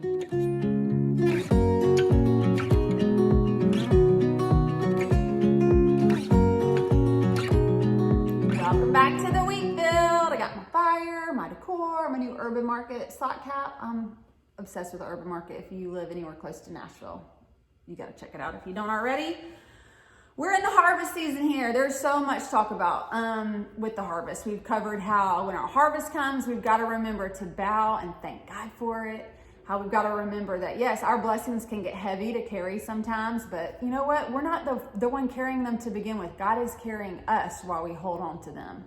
Welcome back to the Wheatfield. I got my fire, my decor, my new Urban Market slot cap. I'm obsessed with the Urban Market. If you live anywhere close to Nashville, you got to check it out if you don't already. We're in the harvest season here. There's so much to talk about with the harvest. We've covered how when our harvest comes, we've got to remember to bow and thank God for it. How we've got to remember that, yes, our blessings can get heavy to carry sometimes, but you know what? We're not the one carrying them to begin with. God is carrying us while we hold on to them.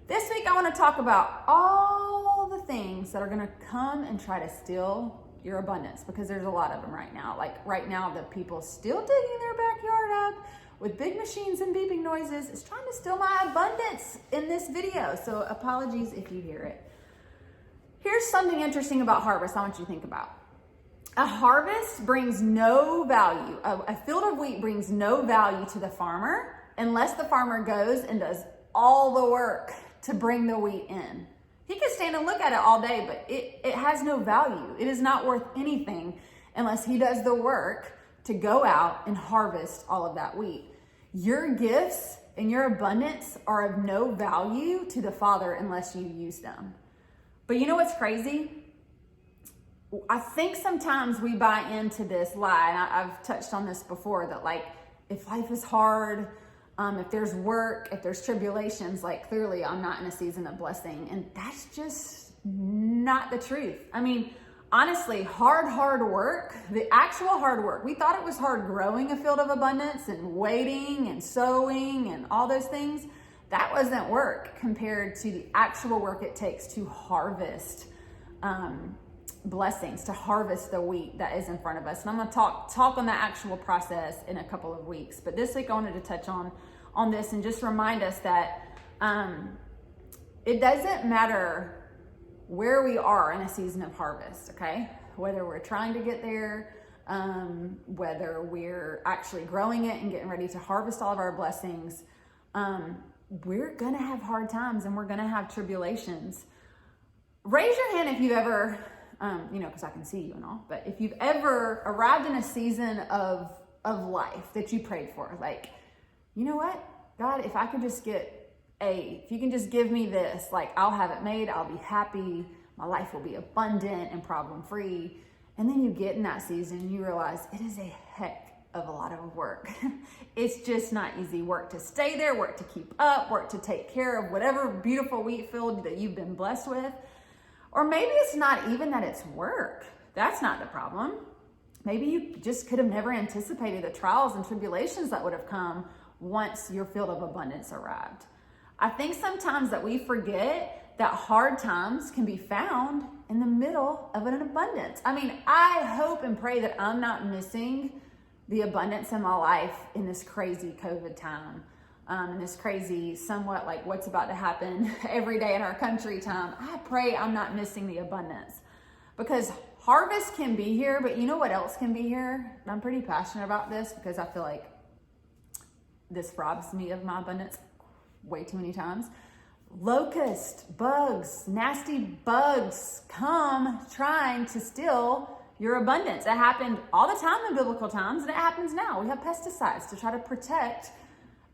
This week, I want to talk about all the things that are going to come and try to steal your abundance, because there's a lot of them right now. Like right now, the people still digging their backyard up with big machines and beeping noises is trying to steal my abundance in this video. So apologies if you hear it. Here's something interesting about harvest I want you to think about. A harvest brings no value. A field of wheat brings no value to the farmer unless the farmer goes and does all the work to bring the wheat in. He can stand and look at it all day, but it has no value. It is not worth anything unless he does the work to go out and harvest all of that wheat. Your gifts and your abundance are of no value to the Father unless you use them. But you know what's crazy? I think sometimes we buy into this lie, and I've touched on this before, that like, if life is hard, if there's work, if there's tribulations, like clearly I'm not in a season of blessing. And that's just not the truth. I mean, honestly, hard work, the actual hard work. We thought it was hard growing a field of abundance and waiting and sowing and all those things. That wasn't work compared to the actual work it takes to harvest blessings, to harvest the wheat that is in front of us. And I'm going to talk on the actual process in a couple of weeks. But this week I wanted to touch on this and just remind us that it doesn't matter where we are in a season of harvest, okay? Whether we're trying to get there, whether we're actually growing it and getting ready to harvest all of our blessings, we're gonna have hard times and we're gonna have tribulations. Raise your hand if you've ever, because I can see you and all, but if you've ever arrived in a season of life that you prayed for, like, you know what, God, if I could just get if you can just give me this, like, I'll have it made, I'll be happy, my life will be abundant and problem-free. And then you get in that season and you realize it is a heck of a lot of work. It's just not easy work to stay there, work to keep up, work to take care of whatever beautiful wheat field that you've been blessed with. Or maybe it's not even that it's work. That's not the problem. Maybe you just could have never anticipated the trials and tribulations that would have come once your field of abundance arrived. I think sometimes that we forget that hard times can be found in the middle of an abundance. I mean, I hope and pray that I'm not missing the abundance in my life in this crazy COVID time, in this crazy, somewhat like what's about to happen every day in our country time. I pray I'm not missing the abundance, because harvest can be here, but you know what else can be here? I'm pretty passionate about this because I feel like this robs me of my abundance way too many times. Locust, bugs, nasty bugs come trying to steal your abundance. It happened all the time in biblical times, and it happens now. We have pesticides to try to protect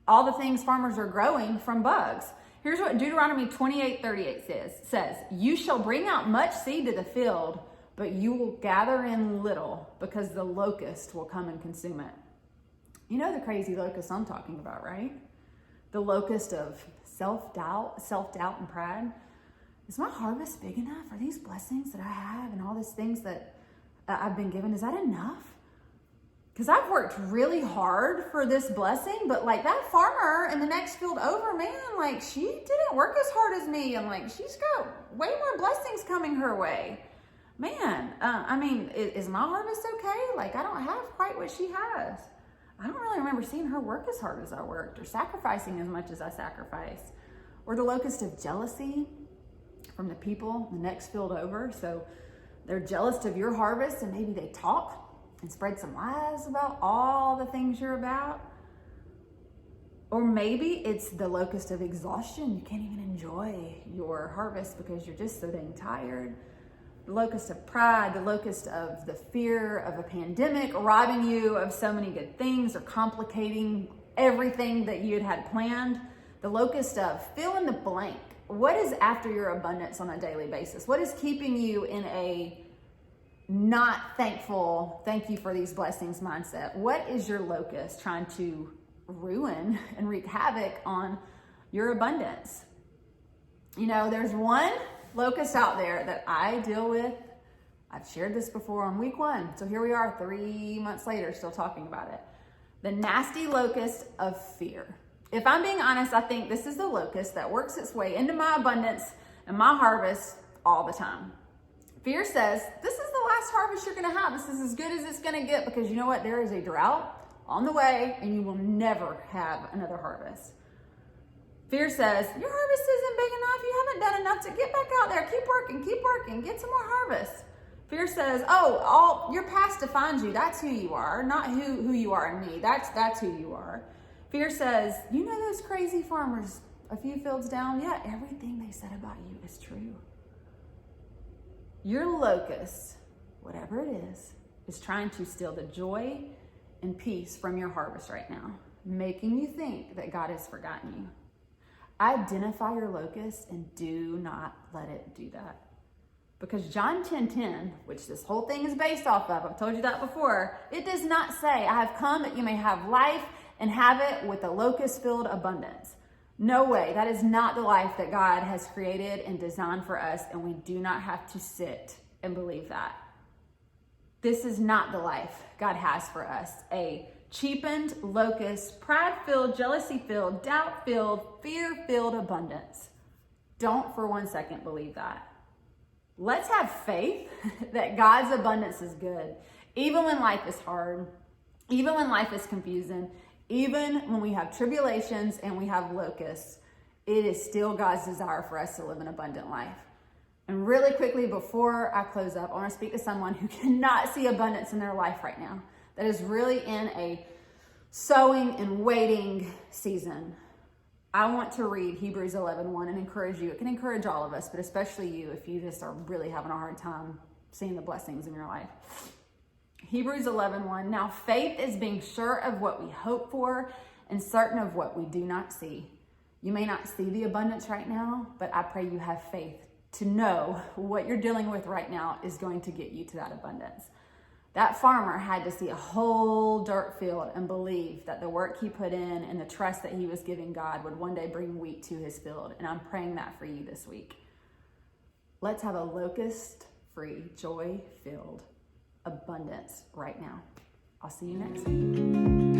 all the things farmers are growing from bugs. Here's what Deuteronomy 28:38 says, "You shall bring out much seed to the field, but you will gather in little, because the locust will come and consume it." You know the crazy locust I'm talking about, right? The locust of self-doubt and pride. Is my harvest big enough? Are these blessings that I have and all these things that I've been given, is that enough? Because I've worked really hard for this blessing, but like that farmer in the next field over, man, like she didn't work as hard as me, and like she's got way more blessings coming her way. Man, is my harvest okay? Like I don't have quite what she has. I don't really remember seeing her work as hard as I worked, or sacrificing as much as I sacrificed. Or the locust of jealousy from the people the next field over. So they're jealous of your harvest, and maybe they talk and spread some lies about all the things you're about. Or maybe it's the locust of exhaustion. You can't even enjoy your harvest because you're just so dang tired. locust of pride, the locust of the fear of a pandemic, robbing you of so many good things or complicating everything that you had planned. The locust of fill in the blank. What is after your abundance on a daily basis? What is keeping you in a not thankful, thank you for these blessings mindset? What is your locust trying to ruin and wreak havoc on your abundance? You know, there's one locust out there that I deal with. I've shared this before on week 1. So here we are 3 months later, still talking about it. The nasty locust of fear. If I'm being honest, I think this is the locust that works its way into my abundance and my harvest all the time. Fear says, this is the last harvest you're gonna have. This is as good as it's gonna get, because you know what? There is a drought on the way and you will never have another harvest. Fear says, your harvest isn't big enough. You haven't done enough to get back out there. Keep working, get some more harvest. Fear says, oh, your past defines you. That's who you are, not who you are in me. That's who you are. Fear says, you know those crazy farmers a few fields down? Yeah, everything they said about you is true. Your locust, whatever it is trying to steal the joy and peace from your harvest right now, making you think that God has forgotten you. Identify your locust and do not let it do that. Because John 10:10, which this whole thing is based off of, I've told you that before, it does not say, I have come that you may have life and have it with a locust-filled abundance. No way. That is not the life that God has created and designed for us, and we do not have to sit and believe that. This is not the life God has for us. A cheapened, locust, pride-filled, jealousy-filled, doubt-filled, fear-filled abundance. Don't for 1 second believe that. Let's have faith that God's abundance is good, even when life is hard, even when life is confusing, even when we have tribulations and we have locusts. It is still God's desire for us to live an abundant life. And really quickly, before I close up, I want to speak to someone who cannot see abundance in their life right now, that is really in a sowing and waiting season. I want to read Hebrews 11:1 and encourage you. It can encourage all of us, but especially you if you just are really having a hard time seeing the blessings in your life. Hebrews 11:1, now faith is being sure of what we hope for and certain of what we do not see. You may not see the abundance right now, but I pray you have faith to know what you're dealing with right now is going to get you to that abundance. That farmer had to see a whole dirt field and believe that the work he put in and the trust that he was giving God would one day bring wheat to his field. And I'm praying that for you this week. Let's have a locust-free, joy-filled abundance right now. I'll see you next week.